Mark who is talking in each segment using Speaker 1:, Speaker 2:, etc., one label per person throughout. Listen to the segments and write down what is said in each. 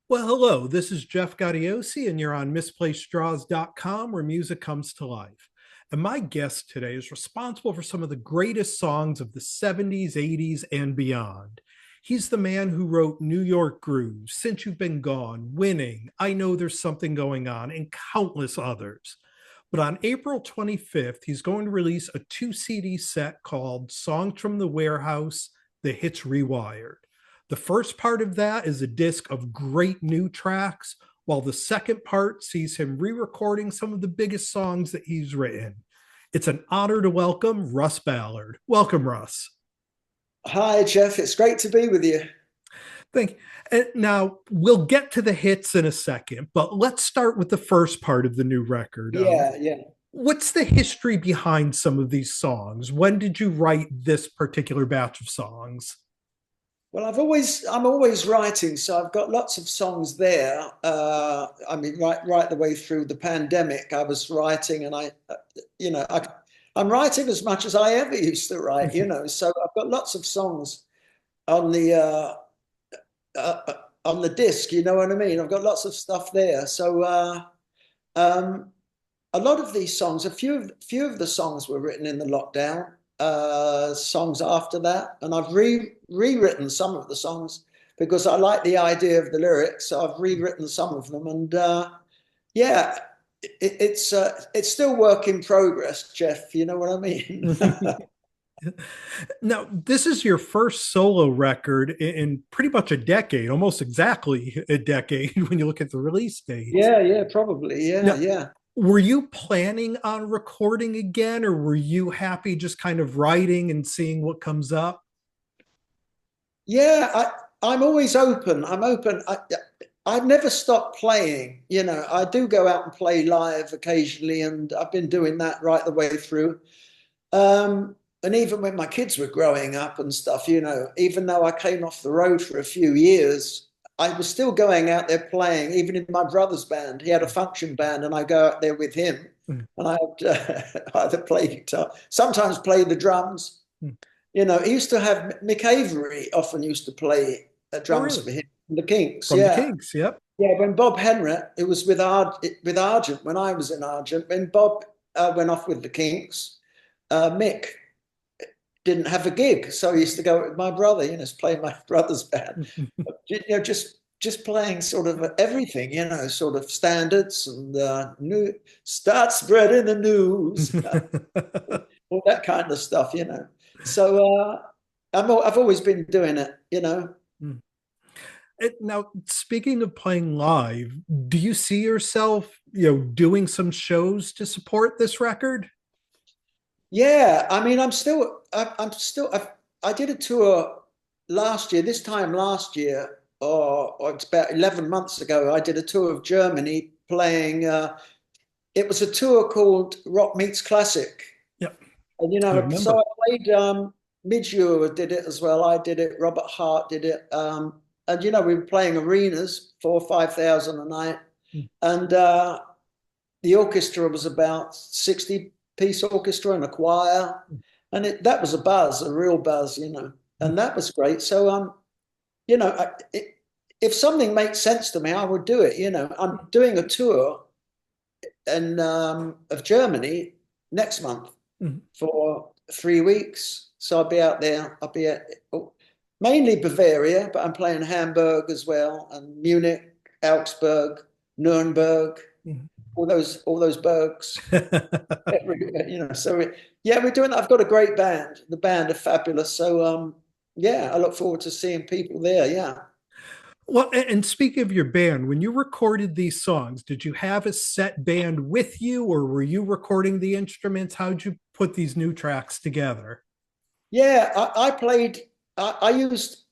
Speaker 1: Well, hello, this is Jeff Gaudiosi, and you're on misplaceddraws.com where music comes to life. And my guest today is responsible for some of the greatest songs of the 70s, 80s, and beyond. He's the man who wrote New York Groove, Since You've Been Gone, Winning, I Know There's Something Going On, and countless others. But on April 25th, he's going to release a two-CD set called Songs from the Warehouse, The Hits Rewired. The first part of that is a disc of great new tracks, while the second part sees him re recording some of the biggest songs that he's written. It's an honor to welcome Russ Ballard. Welcome, Russ.
Speaker 2: Hi, Jeff. It's great to be with you.
Speaker 1: Thank you. Now, we'll get to the hits in a second, but let's start with the first part of the new record.
Speaker 2: Yeah, yeah.
Speaker 1: What's the history behind some of these songs? When did you write this particular batch of songs?
Speaker 2: Well, I'm always writing, so I've got lots of songs there. I mean, right the way through the pandemic, I was writing, and I'm writing as much as I ever used to write. So I've got lots of songs on the disc. You know what I mean? I've got lots of stuff there. So um, a lot of these songs, a few of the songs were written in the lockdown. Songs after that, and I've rewritten some of the songs because I like the idea of the lyrics. So I've rewritten some of them, and yeah, it's still work in progress, Jeff. You know what I mean?
Speaker 1: Now, this is your first solo record in pretty much a decade, almost exactly a decade when you look at the release dates.
Speaker 2: Yeah, yeah, probably. Yeah,
Speaker 1: Now,
Speaker 2: yeah.
Speaker 1: were you planning on recording again, or were you happy just kind of writing and seeing what comes up?
Speaker 2: Yeah, I'm always open. I'm open. I've never stopped playing. I do go out and play live occasionally, and I've been doing that right the way through. And even when my kids were growing up and stuff, even though I came off the road for a few years, I was still going out there playing, even in my brother's band. He had a function band, and I go out there with him,
Speaker 1: Mm.
Speaker 2: and I would either play guitar, sometimes play the drums. He used to have Mick Avery often used to play
Speaker 1: Oh,
Speaker 2: drums
Speaker 1: really?
Speaker 2: for him, the Kinks.
Speaker 1: From the
Speaker 2: Yeah,
Speaker 1: Kinks, yep.
Speaker 2: yeah. When Bob Henry, it was with Argent. When I was in Argent, when Bob went off with the Kinks, Mick didn't have a gig, so he used to go with my brother. Play my brother's band. Just playing sort of everything. Sort of standards and new start spreading the news, all that kind of stuff. So I've always been doing it.
Speaker 1: Now, speaking of playing live, do you see yourself, doing some shows to support this record?
Speaker 2: Yeah, I mean, I did a tour last year, this time last year, or it's about 11 months ago. I did a tour of Germany playing, it was a tour called Rock Meets Classic.
Speaker 1: Yep,
Speaker 2: And,
Speaker 1: I
Speaker 2: so I
Speaker 1: remember.
Speaker 2: played, Midge did it as well. I did it, Robert Hart did it. And, we were playing arenas, 4 or 5 thousand a night. And the orchestra was about 60-piece orchestra and a choir, and that was a buzz, a real buzz. And that was great. So you know, if something makes sense to me, I would do it. I'm doing a tour of Germany next month for 3 weeks, so I'll be out there. I'll be at mainly Bavaria, but I'm playing Hamburg as well, and Munich, Augsburg, Nuremberg, all those bergs. So yeah, we're doing that. I've got a great band. The band are fabulous. So yeah, I look forward to seeing people there. Yeah.
Speaker 1: Well, and speaking of your band, when you recorded these songs, did you have a set band with you, or were you recording the instruments? How'd you put these new tracks together?
Speaker 2: Yeah, I played. I used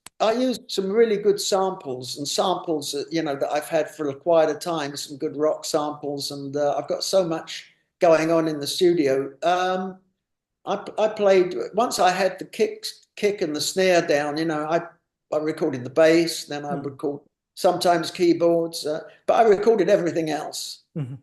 Speaker 2: some really good samples and samples that I've had for quite a time. Some good rock samples, and I've got so much going on in the studio. I played once. I had the kick and the snare down. I recorded the bass, then I
Speaker 1: Mm-hmm.
Speaker 2: record sometimes keyboards, but I recorded everything else.
Speaker 1: And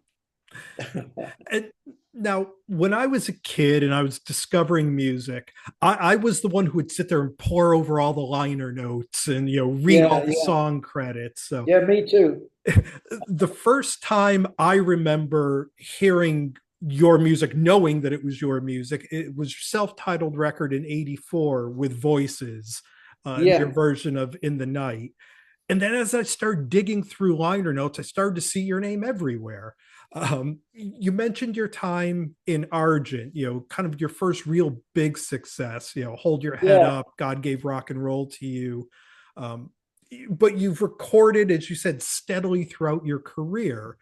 Speaker 1: Now, when I was a kid and I was discovering music, I was the one who would sit there and pore over all the liner notes and read all
Speaker 2: Yeah,
Speaker 1: the
Speaker 2: yeah,
Speaker 1: song credits. So
Speaker 2: yeah. Me too.
Speaker 1: the first time I remember hearing your music, knowing that it was your music, it was your self-titled record in '84 with Voices, your
Speaker 2: Yeah,
Speaker 1: version of In the Night. And then as I started digging through liner notes, I started to see your name everywhere. You mentioned your time in Argent, kind of your first real big success, Hold Your Head
Speaker 2: yeah.
Speaker 1: Up, God Gave Rock and Roll to You. Um, but you've recorded, as you said, steadily throughout your career.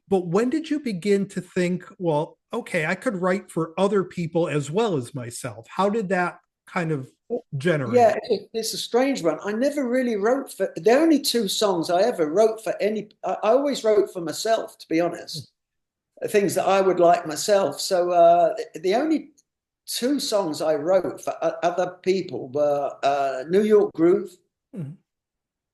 Speaker 1: But when did you begin to think, well, okay, I could write for other people as well as myself? How did that kind of
Speaker 2: Yeah,
Speaker 1: generate?
Speaker 2: it's a strange one. I never really wrote for the only two songs I ever wrote for any. I always wrote for myself, to be honest, things that I would like myself. So the only two songs I wrote for other people were New York Groove.
Speaker 1: Mhm.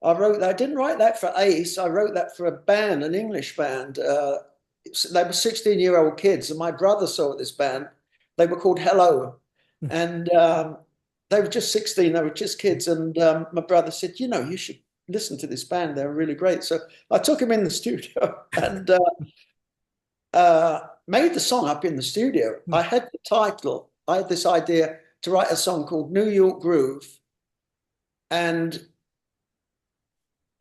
Speaker 2: I wrote that. I didn't write that for Ace. I wrote that for a band, an English band. They were 16-year-old kids, and my brother saw this band. They were called Hello, and they were just 16. They were just kids, and my brother said, you should listen to this band. They're really great. So I took him in the studio and made the song up in the studio. I had the title. I had this idea to write a song called New York Groove, and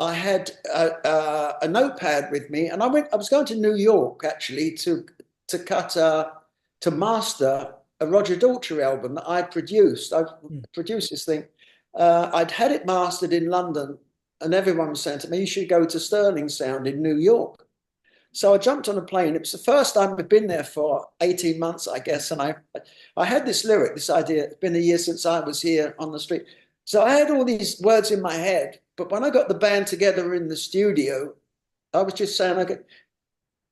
Speaker 2: I had a notepad with me, and I went. I was going to New York actually to cut to master a Roger Daltrey album that I produced. I produced this thing. I'd had it mastered in London, and everyone was saying to me, "You should go to Sterling Sound in New York." So I jumped on a plane. It was the first time I'd been there for 18 months, I guess. And I had this lyric, this idea. It's been a year since I was here on the street. So I had all these words in my head. But when I got the band together in the studio, I was just saying,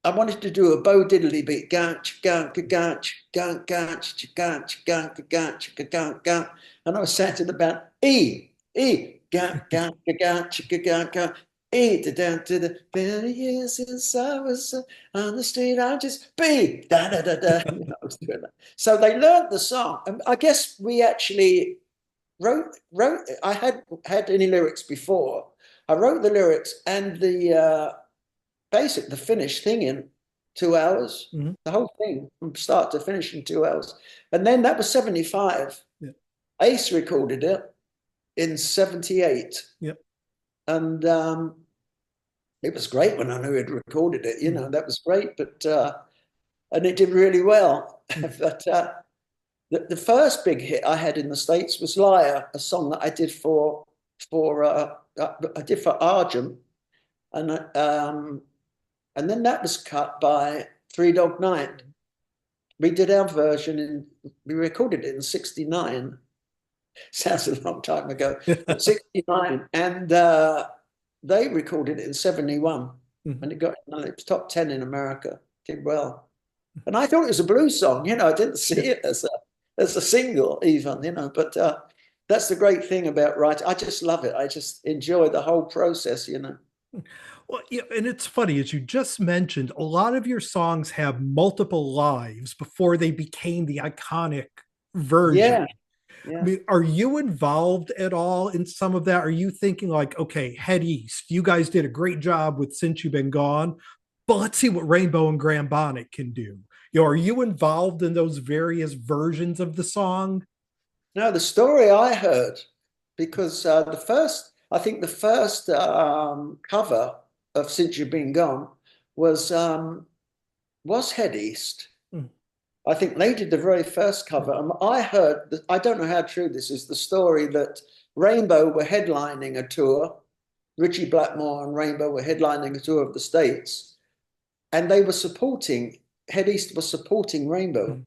Speaker 2: I wanted to do a Bo Diddley beat. Ganch, ganch, ganch, ganch, ganch, ganch, ganch, ganch, ganch, ganch. And I was saying to the band, E, ganch, ganch, ganch, ganch, ganch. Down to the many years since I was on the street. I just be da da da da. I was doing that. So they learned the song, and I guess we actually wrote. I had any lyrics before. I wrote the lyrics and the finished thing in 2 hours.
Speaker 1: Mhm.
Speaker 2: The whole thing from start to finish in 2 hours, and then that was 75.
Speaker 1: Yeah.
Speaker 2: Ace recorded it in 78,
Speaker 1: Yep.
Speaker 2: and it was great when I knew he'd recorded it. That was great, but and it did really well. But the first big hit I had in the States was "Liar," a song that I did for Argent, and and then that was cut by Three Dog Night. We did our version we recorded it in '69. Sounds a long time ago, but '69, and they recorded it in '71,
Speaker 1: Mhm.
Speaker 2: and it was top 10 in America. Did well, and I thought it was a blues song. I didn't see
Speaker 1: Yeah.
Speaker 2: it as a single even. But that's the great thing about writing. I just love it. I just enjoy the whole process.
Speaker 1: Well, yeah, and it's funny, as you just mentioned, a lot of your songs have multiple lives before they became the iconic version.
Speaker 2: Yeah,
Speaker 1: I
Speaker 2: yeah.
Speaker 1: mean, are you involved at all in some of that? Are you thinking like, okay, head east, you guys did a great job with Since You've Been Gone, but let's see what Rainbow and Graham Bonnet can do? Are you involved in those various versions of the song?
Speaker 2: No, the story I heard, because I think the first cover of Since You've Been Gone was Head East.
Speaker 1: Mm.
Speaker 2: I think they did the very first cover. And I heard, I don't know how true this is, the story that Rainbow were headlining a tour. Richie Blackmore and Rainbow were headlining a tour of the States. And they were Head East was supporting Rainbow.
Speaker 1: Mm.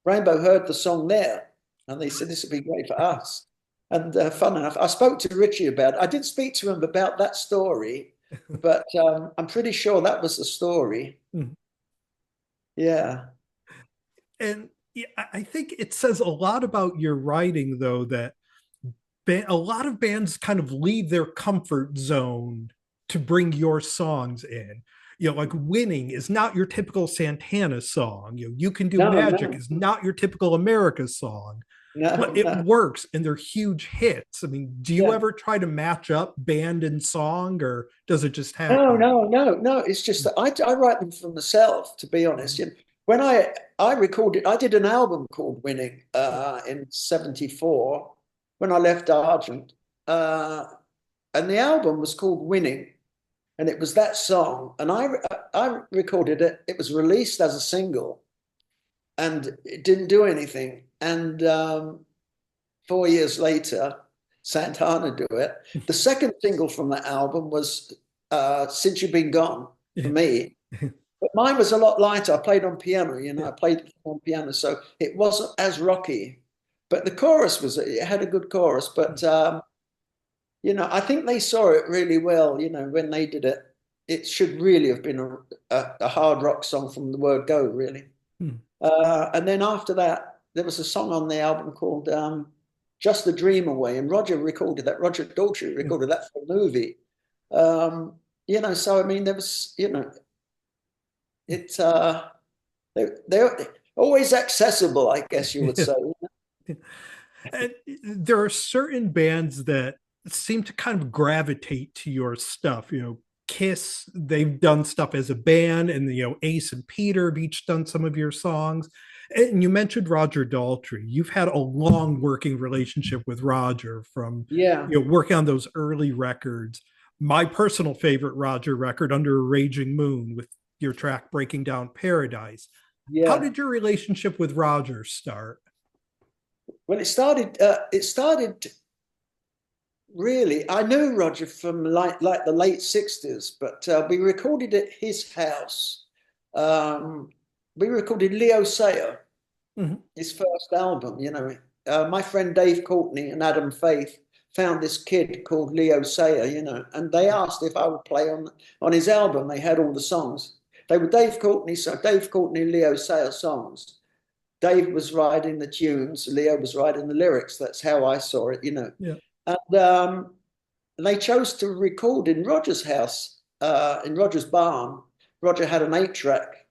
Speaker 2: Rainbow heard the song there, and they said, this would be great for us. And fun enough, I spoke to Richie about it. I didn't speak to him about that story, but I'm pretty sure that was the story.
Speaker 1: Mm.
Speaker 2: Yeah.
Speaker 1: And yeah, I think it says a lot about your writing, though, that a lot of bands kind of leave their comfort zone to bring your songs in. Like Winning is not your typical Santana song. You Can Do
Speaker 2: No,
Speaker 1: Magic
Speaker 2: no,
Speaker 1: is not your typical America song, but
Speaker 2: no,
Speaker 1: it
Speaker 2: no.
Speaker 1: works and they're huge hits. I mean, do you
Speaker 2: Yeah.
Speaker 1: ever try to match up band and song, or does it just
Speaker 2: No,
Speaker 1: happen?
Speaker 2: no, no, no. It's just that I write them for myself, to be honest. You know, when I recorded, I did an album called Winning in '74 when I left Argent, uh, and the album was called Winning, and it was that song, and I recorded it. It was released as a single, and it didn't do anything. And 4 years later, Santana do it. The second single from that album was Since You've Been Gone for me. But mine was a lot lighter. I played on piano, I played on piano, so it wasn't as rocky. But the chorus it had a good chorus. But I think they saw it really well, when they did it. It should really have been a hard rock song from the word go, really. And then after that, there was a song on the album called Just a Dream Away, and Roger recorded that. Roger Daltrey recorded that for a movie. So I mean, there was, it's they're always accessible, I guess you would say.
Speaker 1: And there are certain bands that seem to kind of gravitate to your stuff. Kiss, they've done stuff as a band, and Ace and Peter have each done some of your songs. And you mentioned Roger Daltrey. You've had a long working relationship with Roger from
Speaker 2: Yeah,
Speaker 1: working on those early records. My personal favorite Roger record, Under a Raging Moon, with your track Breaking Down Paradise. How
Speaker 2: yeah.
Speaker 1: did your relationship with Roger start?
Speaker 2: Well, it started really. I knew Roger from like the late '60s, but we recorded at his house. Um, we recorded Leo Sayer,
Speaker 1: Mhm.
Speaker 2: his first album. My friend Dave Courtney and Adam Faith found this kid called Leo Sayer, and they asked if I would play on his album. They had all the songs. They were Dave Courtney, Leo Sayer songs. Dave was writing the tunes, Leo was writing the lyrics. That's how I saw it.
Speaker 1: Yeah.
Speaker 2: And they chose to record in Roger's house, in Roger's barn. Roger had an 8-track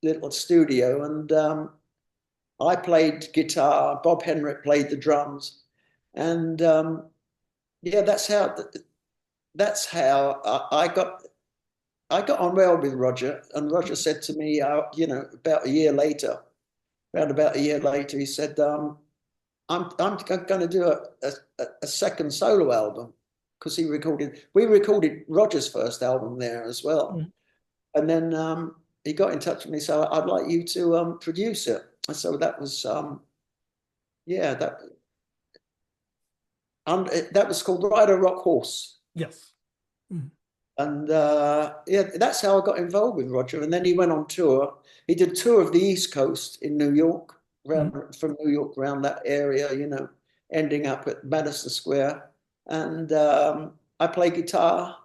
Speaker 2: little studio, and I played guitar. Bob Henrik played the drums, and yeah, that's how I got on well with Roger. And Roger said to me, about a year later, around about a year later, he said, I'm going to do a second solo album, because we recorded Roger's first album there as well.
Speaker 1: Mhm.
Speaker 2: And then he got in touch with me, so I'd like you to produce it. And so that was, yeah, that was called Ride a Rock Horse.
Speaker 1: Yes. Mhm.
Speaker 2: And yeah, that's how I got involved with Roger. And then he went on tour. He did a tour of the East Coast in New York,
Speaker 1: Mhm.
Speaker 2: from New York around that area, ending up at Madison Square. And I play guitar.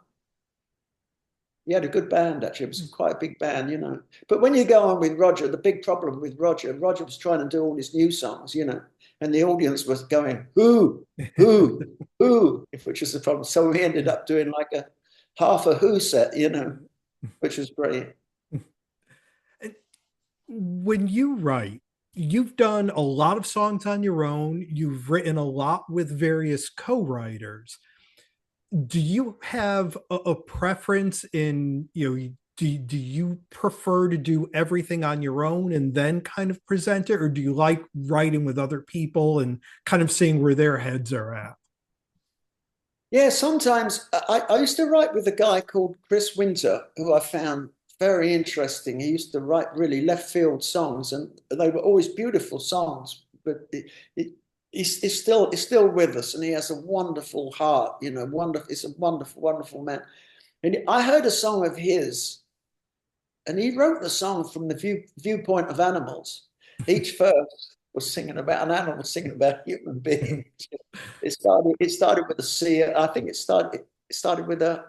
Speaker 2: He had a good band, actually. It was quite a big band. But when you go on with Roger, the big problem with Roger was trying to do all his new songs, and the audience was going, who, which was the problem. So we ended up doing like a half a Who set, which was brilliant.
Speaker 1: When you write, you've done a lot of songs on your own, you've written a lot with various co-writers. Do you have a preference in, do you prefer to do everything on your own and then kind of present it, or do you like writing with other people and kind of seeing where their heads are at?
Speaker 2: Yeah, sometimes I used to write with a guy called Chris Winter, who I found very interesting. He used to write really left field songs, and they were always beautiful songs. But he's still with us, and he has a wonderful heart. Wonderful. He's a wonderful, wonderful man. And I heard a song of his, and he wrote the song from the viewpoint of animals. Each verse was singing about an animal, singing about a human being. It started with a seal. I think it started with a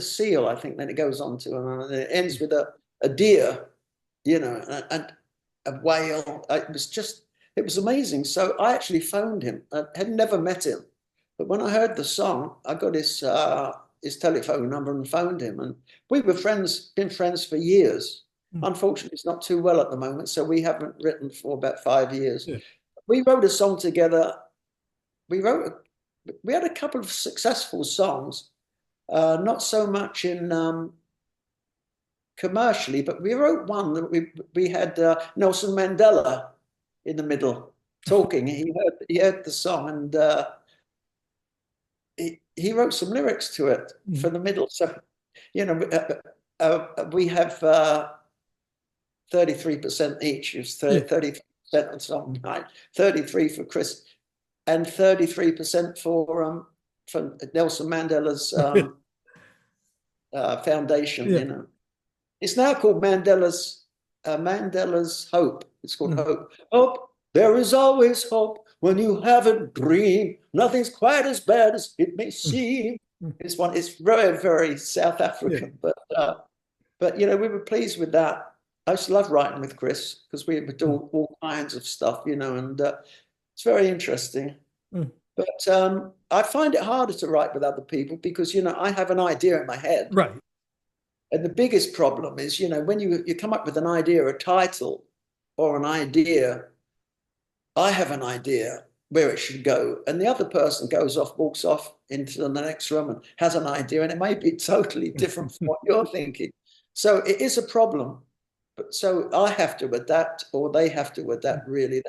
Speaker 2: seal, I think. Then it goes on to, and it ends with a deer, and a whale. It was amazing. So I actually phoned him. I had never met him, but when I heard the song, I got his his telephone number and phoned him. And we were friends, been friends for years. Unfortunately, he's not too well at the moment, so we haven't written for about 5 years.
Speaker 1: Yeah.
Speaker 2: We wrote a song together. We had a couple of successful songs, not so much in commercially, but we wrote one that we had Nelson Mandela in the middle talking. He heard the song, and he wrote some lyrics to it for the middle. So, you know, we have 33% each. It's 33% of the song, right? 33 for Chris, and 33% for Nelson Mandela's foundation. You know, it's now called Mandela's Hope. It's called Hope. Hope. There is always hope when you have a dream. Nothing's quite as bad as it may seem. It's very, very South African, but you know, we were pleased with that. I used to love writing with Chris because we would do all kinds of stuff, you know, and it's very interesting. But I find it harder to write with other people because, you know, I have an idea in my head.
Speaker 1: Right.
Speaker 2: And the biggest problem is, you know, when you come up with an idea, a title or an idea, I have an idea where it should go, and the other person walks off into the next room and has an idea, and it may be totally different from what you're thinking. So it is a problem. But so I have to adapt, or they have to adapt. Really,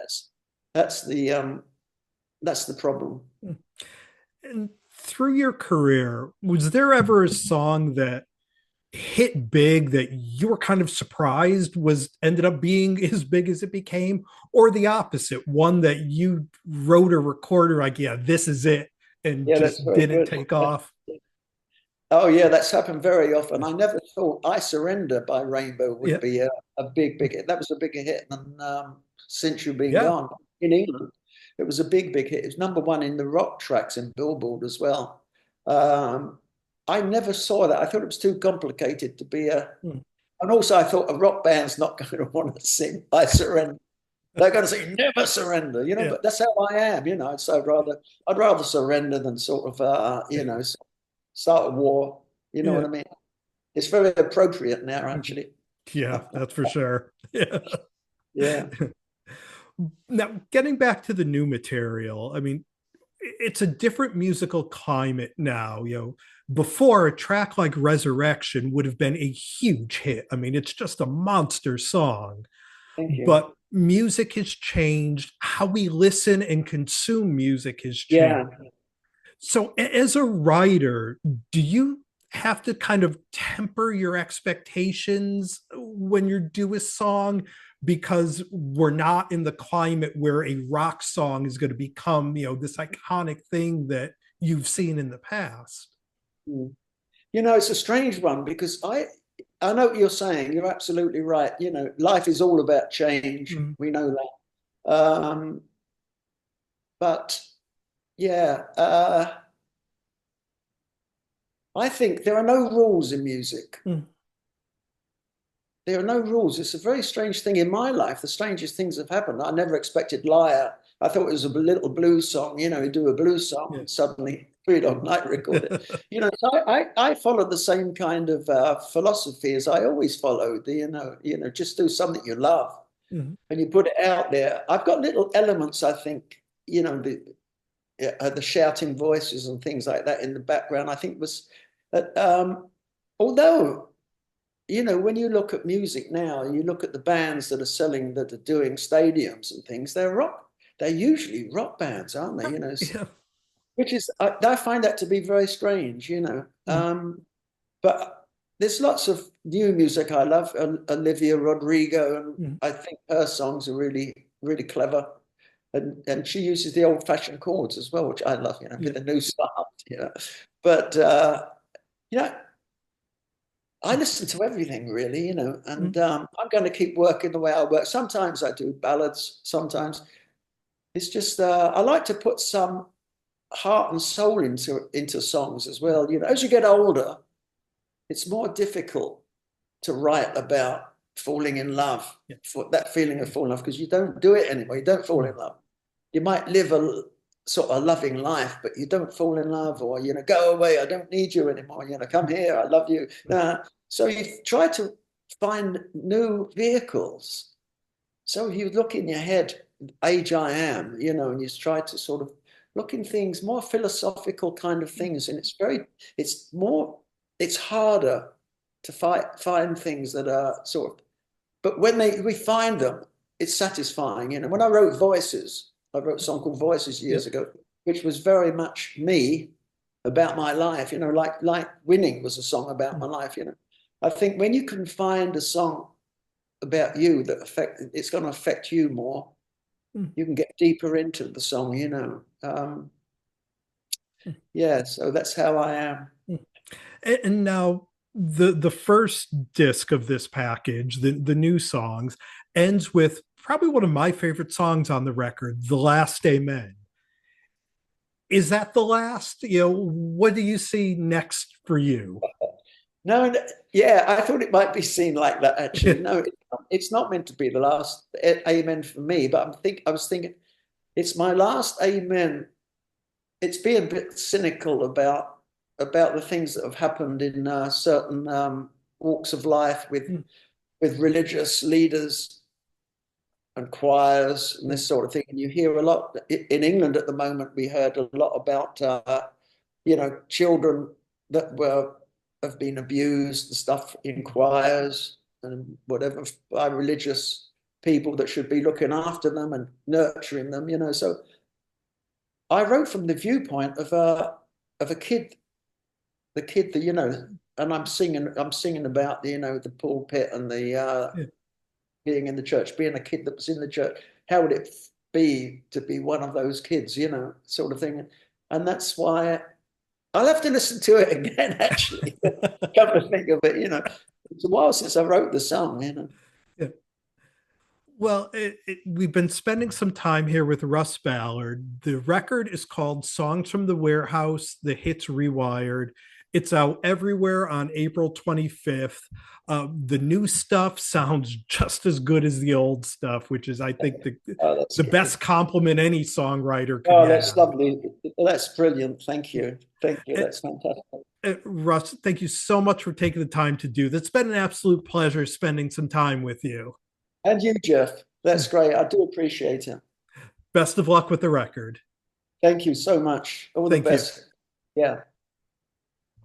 Speaker 2: that's the problem.
Speaker 1: And through your career, was there ever a song that hit big that you were kind of surprised ended up being as big as it became, or the opposite, one that you wrote or recorded like, yeah, this is it, and just didn't take off?
Speaker 2: Oh yeah, that's happened very often. I never thought I Surrender by Rainbow would be a big hit. That was a bigger hit than Since You've Been Gone in England. It was a big hit. It was #1 in the rock tracks in Billboard as well. I never saw that. I thought it was too complicated to be and also I thought a rock band's not going to want to sing I Surrender. They're going to say never surrender, you know, but that's how I am, you know. So I'd rather surrender than sort of you know, start a war. You know what I mean? It's very appropriate now, actually.
Speaker 1: Yeah, that's for sure.
Speaker 2: Yeah.
Speaker 1: Now, getting back to the new material, I mean, it's a different musical climate now. You know, before, a track like Resurrection would have been a huge hit. I mean, it's just a monster song.
Speaker 2: Thank you.
Speaker 1: But music has changed. How we listen and consume music has changed.
Speaker 2: Yeah.
Speaker 1: So as a writer, do you have to kind of temper your expectations when you do a song, because we're not in the climate where a rock song is going to become, you know, this iconic thing that you've seen in the past?
Speaker 2: You know, it's a strange one because I know what you're saying. You're absolutely right. You know, life is all about change. We know that. But yeah, I think there are no rules in music. There are no rules. It's a very strange thing in my life. The strangest things have happened. I never expected Liar. I thought it was a little blues song. You know, you do a blues song and suddenly Three Dog Night record it. You know, so I followed the same kind of philosophy as I always followed. You know, just do something you love and you put it out there. I've got little elements, I think, you know, the shouting voices and things like that in the background, I think was, although, you know, when you look at music now, you look at the bands that are doing stadiums and things, they're usually rock bands, aren't they? You know, which is, I find that to be very strange, you know. But there's lots of new music I love. Olivia Rodrigo, and I think her songs are really, really clever. And she uses the old-fashioned chords as well, which I love, you know, with the new style, you know. But, you know, I listen to everything, really, you know, and I'm going to keep working the way I work. Sometimes I do ballads, sometimes. It's just, I like to put some heart and soul into songs as well. You know, as you get older, it's more difficult to write about falling in love, for that feeling of falling in love, because you don't do it anymore. You don't fall in love. You might live sort of loving life, but you don't fall in love, or, go away, I don't need you anymore, come here, I love you. So you try to find new vehicles. So you look in your head, age I am, and you try to sort of look in things, more philosophical kind of things. And it's harder to find things that are sort of, but when we find them, it's satisfying. When I wrote Voices, I wrote a song called Voices years ago, which was very much me, about my life, like Winning was a song about my life. I think when you can find a song about you that it's going to affect you more, you can get deeper into the song. Yeah, so that's how I am.
Speaker 1: And now the first disc of this package, the new songs, ends with probably one of my favorite songs on the record, "The Last Amen." Is that the last? What do you see next for you?
Speaker 2: No, yeah, I thought it might be seen like that, actually. No, it's not meant to be the last amen for me, but I was thinking it's my last amen. It's being a bit cynical about the things that have happened in certain walks of life with religious leaders and choirs and this sort of thing. And you hear a lot in England at the moment. We heard a lot about children that have been abused and stuff in choirs and whatever, by religious people that should be looking after them and nurturing them. So I wrote from the viewpoint of a kid, the kid that, and I'm singing about the pulpit and the being in the church, being a kid that was in the church. How would it be to be one of those kids, sort of thing. And that's why I'll have to listen to it again, actually. Come to think of it, it's a while since I wrote the song.
Speaker 1: Yeah. Well, we've been spending some time here with Russ Ballard. The record is called "Songs from the Warehouse, The Hits Rewired." It's out everywhere on April 25th. The new stuff sounds just as good as the old stuff, which is, I think, the best compliment any songwriter can have.
Speaker 2: That's lovely. That's brilliant. Thank you. Thank you. That's fantastic.
Speaker 1: Russ, thank you so much for taking the time to do this. It's been an absolute pleasure spending some time with you.
Speaker 2: And you, Jeff. That's great. I do appreciate it.
Speaker 1: Best of luck with the record.
Speaker 2: Thank you so much. All the best. Yeah.